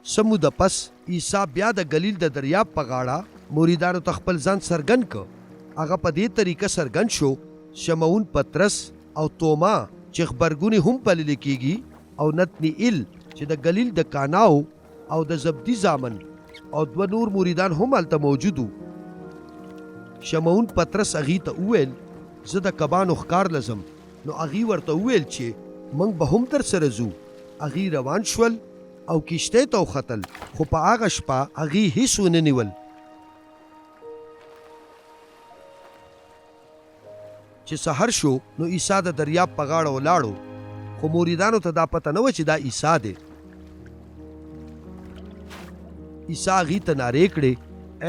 سمو د پس عیسی بیا د گلیل د دریاب په غاړه مریدانو ته خپل ځان څرګند کړ. هغه په دې طریقه څرګند شو شمعون پطرس او توما چې غبرګونې هم بلل کېږي او نتنیل چې د گلیل د کاناو او د زبدي زامن او دوه نور مریدان هم هلته موجود وو. شمعون پطرس هغې ته وویل زه د کبانو ښکار لزم. نو هغې ورته وویل چې موږ به هم در سره ځو. هغې روان شول او کشتۍ ته وختل، خو په هغه شپه هغې هیڅ ونه نیول. چې سحر شو نو عیسی د دریاب په غاړه ولاړو، خو مریدانو ته دا پته نه وه چې دا عیسی دی. عیسی هغې ته نارې کړې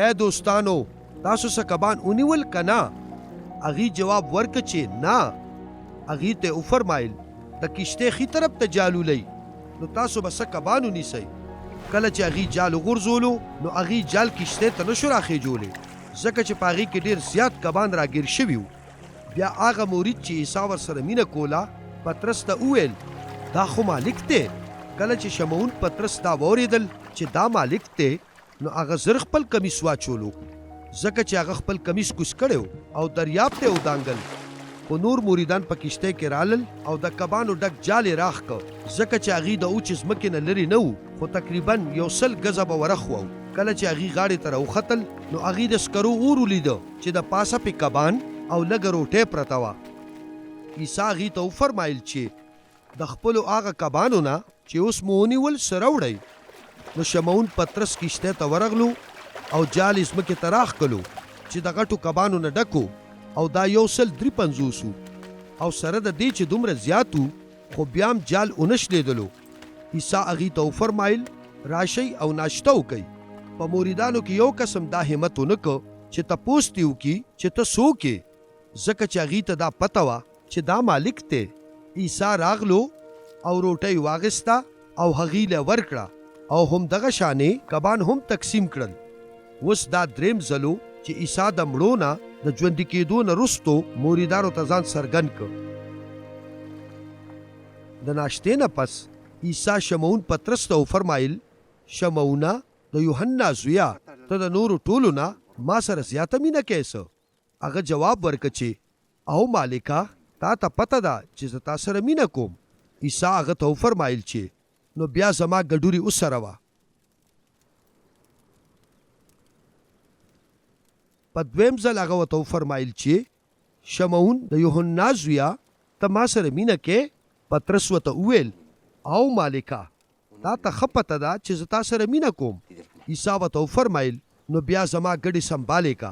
ای دوستانو تاسو څه کبان ونیول که نه؟ هغې جواب ورکړه چې نه. هغې ته وفرمایل د کشتۍ ښي طرف ته جال ولئ نو تاسو به څه کبان ونیسئ. کله چې هغې جال وغورځولو نو هغې جال کشتۍ ته نشو راخېجولی ځکه چې په هغې کې ډېر زیات کبان راګیر شوي وو. بیا هغه مرید چې عیسی ورسره مینه کوله پطرس ته وویل دا خو مالک دی. کله چې شمعون پطرس دا واورېدل چې دا مالک دی نو هغه زر خپل کمیس واچولو ځکه چې هغه خپل کمیس کوز کړی او دریاب ته ودانګل. خو نور مریدان په کشتۍ کې رالل او د کبانو ډک جال یې راښ کړ ځکه چې هغې د اوچې ځمکې نه لرې نه وو، خو تقریبا 100 ګزه به ورخ وو. کله چې هغې غاړې ته راوختل نو هغې د سکرو اور ولیده چې د پاسه پې کبان او لږه روټۍ پرته وه. عیسی هغې ته وفرمایل چې د خپلو هغه کبانو نه چې اوس مو ونیول څه راوړئ. نو شمعون پطرس کشتۍ ته ورغلو او جال یې ځمکې ته راښ کړلو چې د غټو کبانو نه ډک او دا 153 وو او سره د دې چې دومره زیات وو خو بیا هم جال ونه شلېدلو. عیسی هغې ته وفرمایل راشئ او ناشته وکئ. په مریدانو کې یو قسم دا همت ونه کړ چې تپوس دې وکړي چې ته څوک یې، ځکه چې هغې ته دا پته وه چې دا مالک دی. عیسی راغلو او روټۍ واغسته او هغې له ورکړه او همدغه شانې کبان هم تقسیم کړل. اوس دا دریم ځلو چې عیسی د مړو نه د ژوندي کېدو نه وروستو مریدانو ته ځان څرګند کړ. د ناشتې نه پس عیسی شمعون پطرس ته وفرمایل شمعونه د یوحنا زویا ته د نورو ټولو نه ما سره زیاته مینه کوې څه؟ هغه جواب ورکړه چې او مالکه تا ته پته ده چې زه تا سره مینه کوم. عیسی هغه ته وفرمایل چې نو بیا زما ګډوري وسره وه. په دویم ځل هغه ورته وفرمایل چې شمعون د یوحنا زویا ته ما سره مینه کې؟ پطرس ورته وویل او مالکه تا ته ښه پته ده چې زه تا سره مینه کوم. عیسی ورته وفرمایل نو بیا زما ګډې سنبالې کا.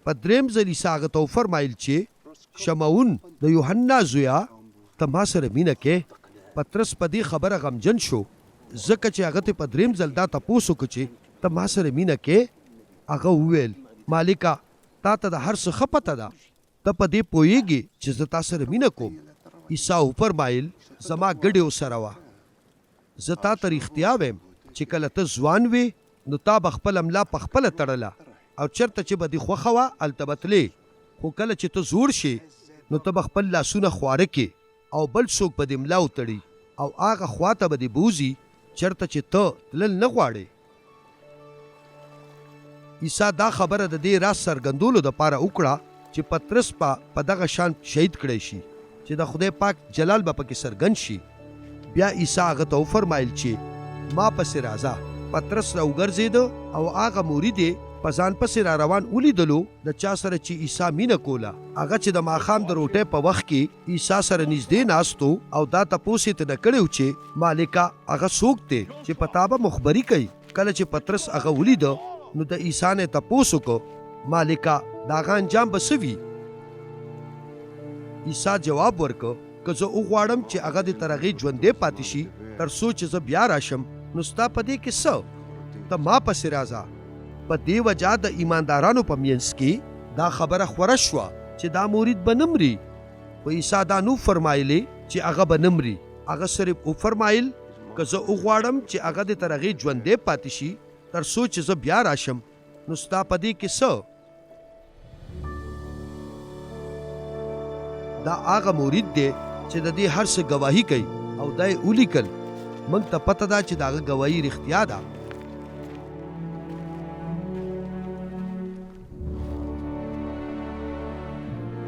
په دریم ځل عیسی هغه ته وفرمایل چې شمعون د یوحنا زویا ته ما سره مینه کې؟ پطرس په دې خبره غمجن شو ځکه چې هغه ته په دریم ځل دا تپوس وکړه چې ته ما سره مینه کې؟ هغه وویل مالکه تا ته د هر څه ښه پته ده، ته په دې پوهېږې چې زه تا سره مینه کوم. عیسی وفرمایل زما ګډې ورسره وه. زه تا ته رښتیا ویم چې کله ته ځوان وې نو تا به خپله ملا په خپله تړله او چېرته چې به دې خوښه وه هلته به تلې، خو کله چې ته زوړ شې نو ته به خپل لاسونه خواره کې او بل څوک به دې ملا وتړي او هغه خوا ته به دې بوځي چېرته چې ته تلل نه غواړې. عیسی دا خبره د دې راز څرګندولو دپاره وکړه چې پطرس په دغه شان شهید کړی شي چې د خدای پاک جلال به پکې څرګند شي. بیا عیسی هغه ته وفرمایل چې ما پسې راځه. پطرس راوګرځېده او هغه مرید یې په ځان پسې را روان ولیدلو د چا سره چې عیسی مینه کوله. هغه چې د ماښام د روټۍ په وخت کې عیسی سره نږدې ناست او دا تپوس یې ترې کړی و چې مالکه هغه څوک دی چې په تا به مخبري کوي. کله چې پطرس هغه ولیده نو د عیسی نه تپوس وکړه مالکه د هغه انجام به څه وي؟ عیسی جواب ورکړه که زه وغواړم چې هغه دې تر هغې ژوندی پاتې شي تر څو چې زه بیا راشم نو ستا په دې کې څه؟ ته ما پسې راځه. په دې وجه د ایماندارانو په منځ کې دا خبره خوره شوه چې دا مرید به نه مري. خو عیسی دا نو فرمایلی چې هغه به نه مري. هغه صرف وفرمایل که زه وغواړم چې هغه دې تر هغې ژوندی پاتې شي تر څو چې زه بیا راشم نو ستا په دې کې څه؟ دا هغه مرید دی چې د دې هر څه ګواهي کوي او دا یې ولیکل. موږ ته پته ده چې دغه ګواهي رښتیا ده.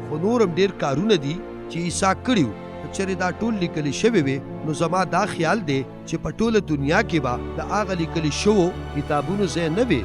خو نورم ډیر کارونه دي چې عیسی کړیو. چېرې دا ټول لیکلي شوي وي نو زما دا خیال دی چې په ټوله دنیا کې به د هغه لیکلي شوو کتابونو ځای نه وي